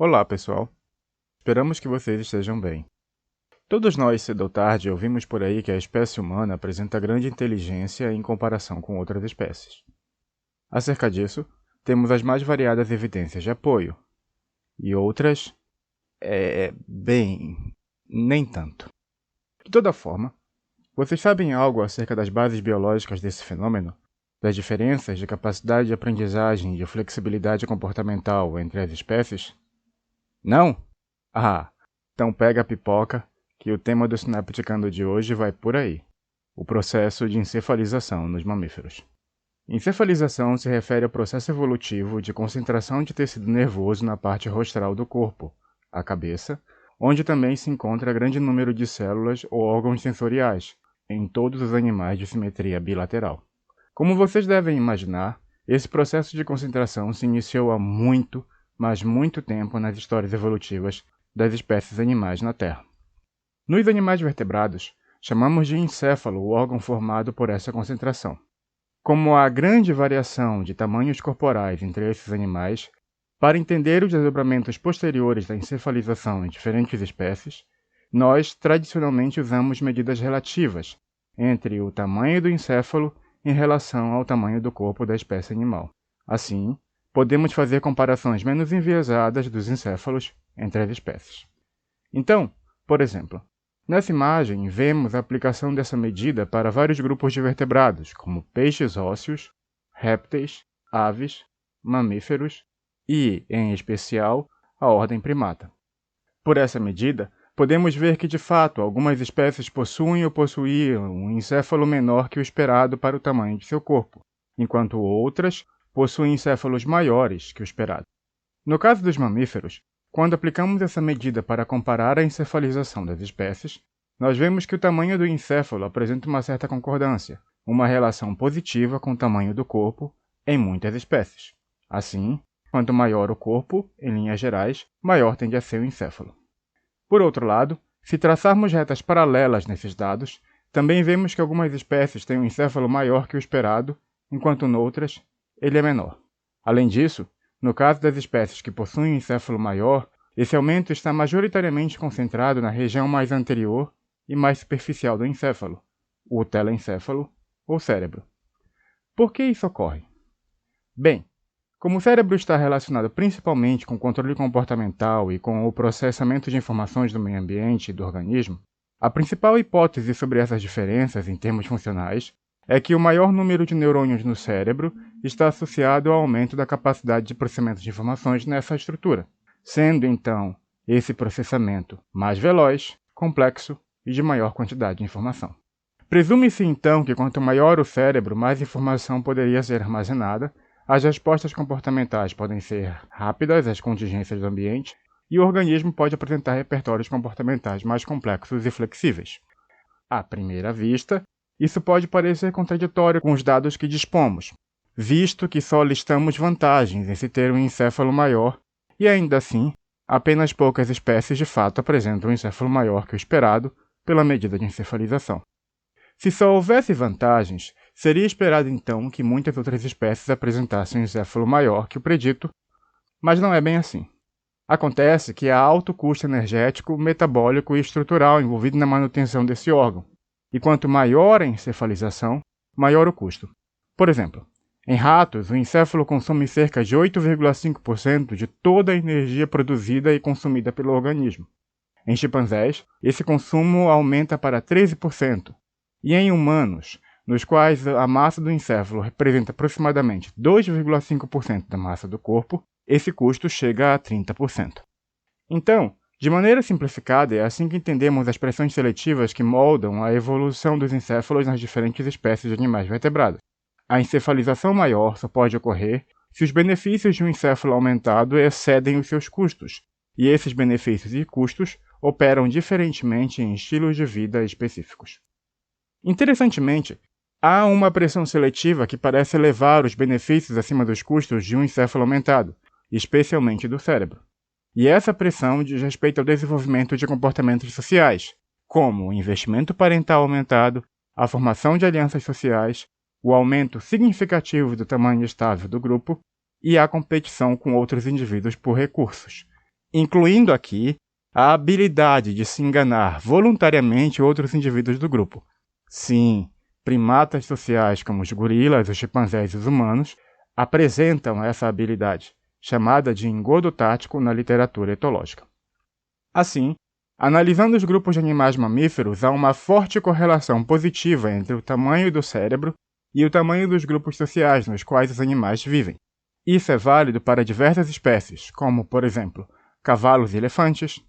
Olá, pessoal. Esperamos que vocês estejam bem. Todos nós, cedo ou tarde, ouvimos por aí que a espécie humana apresenta grande inteligência em comparação com outras espécies. Acerca disso, temos as mais variadas evidências de apoio, e outras, nem tanto. De toda forma, vocês sabem algo acerca das bases biológicas desse fenômeno? Das diferenças de capacidade de aprendizagem e de flexibilidade comportamental entre as espécies? Não? Ah, então pega a pipoca, que o tema do Synapticando de hoje vai por aí. O processo de encefalização nos mamíferos. Encefalização se refere ao processo evolutivo de concentração de tecido nervoso na parte rostral do corpo, a cabeça, onde também se encontra grande número de células ou órgãos sensoriais, em todos os animais de simetria bilateral. Como vocês devem imaginar, esse processo de concentração se iniciou há muito, mas muito tempo nas histórias evolutivas das espécies animais na Terra. Nos animais vertebrados, chamamos de encéfalo o órgão formado por essa concentração. Como há grande variação de tamanhos corporais entre esses animais, para entender os desdobramentos posteriores da encefalização em diferentes espécies, nós tradicionalmente usamos medidas relativas entre o tamanho do encéfalo em relação ao tamanho do corpo da espécie animal. Assim, podemos fazer comparações menos enviesadas dos encéfalos entre as espécies. Então, por exemplo, nessa imagem vemos a aplicação dessa medida para vários grupos de vertebrados, como peixes ósseos, répteis, aves, mamíferos e, em especial, a ordem primata. Por essa medida, podemos ver que, de fato, algumas espécies possuem ou possuíam um encéfalo menor que o esperado para o tamanho de seu corpo, enquanto outras possuem encéfalos maiores que o esperado. No caso dos mamíferos, quando aplicamos essa medida para comparar a encefalização das espécies, nós vemos que o tamanho do encéfalo apresenta uma certa concordância, uma relação positiva com o tamanho do corpo em muitas espécies. Assim, quanto maior o corpo, em linhas gerais, maior tende a ser o encéfalo. Por outro lado, se traçarmos retas paralelas nesses dados, também vemos que algumas espécies têm um encéfalo maior que o esperado, enquanto noutras, ele é menor. Além disso, no caso das espécies que possuem um encéfalo maior, esse aumento está majoritariamente concentrado na região mais anterior e mais superficial do encéfalo, o telencéfalo ou cérebro. Por que isso ocorre? Bem, como o cérebro está relacionado principalmente com o controle comportamental e com o processamento de informações do meio ambiente e do organismo, a principal hipótese sobre essas diferenças em termos funcionais é que o maior número de neurônios no cérebro está associado ao aumento da capacidade de processamento de informações nessa estrutura, sendo, então, esse processamento mais veloz, complexo e de maior quantidade de informação. Presume-se, então, que quanto maior o cérebro, mais informação poderia ser armazenada, as respostas comportamentais podem ser rápidas às contingências do ambiente e o organismo pode apresentar repertórios comportamentais mais complexos e flexíveis. À primeira vista, isso pode parecer contraditório com os dados que dispomos, visto que só listamos vantagens em se ter um encéfalo maior e, ainda assim, apenas poucas espécies de fato apresentam um encéfalo maior que o esperado pela medida de encefalização. Se só houvesse vantagens, seria esperado então que muitas outras espécies apresentassem um encéfalo maior que o predito, mas não é bem assim. Acontece que há alto custo energético, metabólico e estrutural envolvido na manutenção desse órgão, e quanto maior a encefalização, maior o custo. Por exemplo, em ratos, o encéfalo consome cerca de 8,5% de toda a energia produzida e consumida pelo organismo. Em chimpanzés, esse consumo aumenta para 13%, e em humanos, nos quais a massa do encéfalo representa aproximadamente 2,5% da massa do corpo, esse custo chega a 30%. Então, de maneira simplificada, é assim que entendemos as pressões seletivas que moldam a evolução dos encéfalos nas diferentes espécies de animais vertebrados. A encefalização maior só pode ocorrer se os benefícios de um encéfalo aumentado excedem os seus custos, e esses benefícios e custos operam diferentemente em estilos de vida específicos. Interessantemente, há uma pressão seletiva que parece elevar os benefícios acima dos custos de um encéfalo aumentado, especialmente do cérebro. E essa pressão diz respeito ao desenvolvimento de comportamentos sociais, como o investimento parental aumentado, a formação de alianças sociais, o aumento significativo do tamanho estável do grupo e a competição com outros indivíduos por recursos. incluindo aqui a habilidade de se enganar voluntariamente outros indivíduos do grupo. Sim, primatas sociais como os gorilas, os chimpanzés e os humanos apresentam essa habilidade, chamada de engodo tático na literatura etológica. Assim, analisando os grupos de animais mamíferos, há uma forte correlação positiva entre o tamanho do cérebro e o tamanho dos grupos sociais nos quais os animais vivem. Isso é válido para diversas espécies, como, por exemplo, cavalos e elefantes,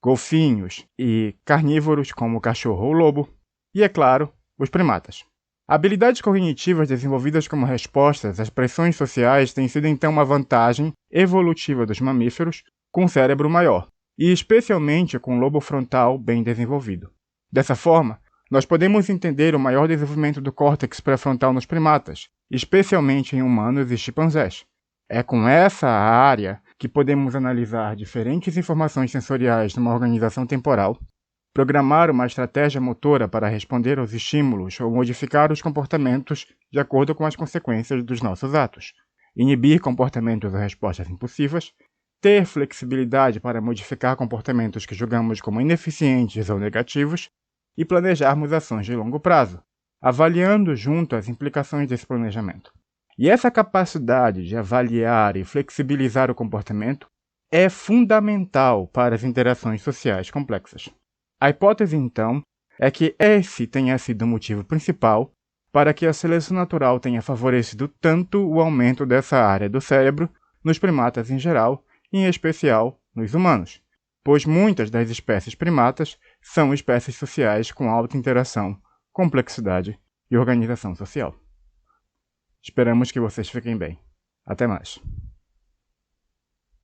golfinhos e carnívoros como o cachorro ou lobo, e, é claro, os primatas. Habilidades cognitivas desenvolvidas como respostas às pressões sociais têm sido então uma vantagem evolutiva dos mamíferos com cérebro maior, e especialmente com o lobo frontal bem desenvolvido. Dessa forma, nós podemos entender o maior desenvolvimento do córtex pré-frontal nos primatas, especialmente em humanos e chimpanzés. É com essa área que podemos analisar diferentes informações sensoriais numa organização temporal, programar uma estratégia motora para responder aos estímulos ou modificar os comportamentos de acordo com as consequências dos nossos atos, inibir comportamentos ou respostas impulsivas, ter flexibilidade para modificar comportamentos que julgamos como ineficientes ou negativos e planejarmos ações de longo prazo, avaliando junto as implicações desse planejamento. E essa capacidade de avaliar e flexibilizar o comportamento é fundamental para as interações sociais complexas. A hipótese, então, é que esse tenha sido o motivo principal para que a seleção natural tenha favorecido tanto o aumento dessa área do cérebro nos primatas em geral, e em especial nos humanos, pois muitas das espécies primatas são espécies sociais com alta interação, complexidade e organização social. Esperamos que vocês fiquem bem. Até mais.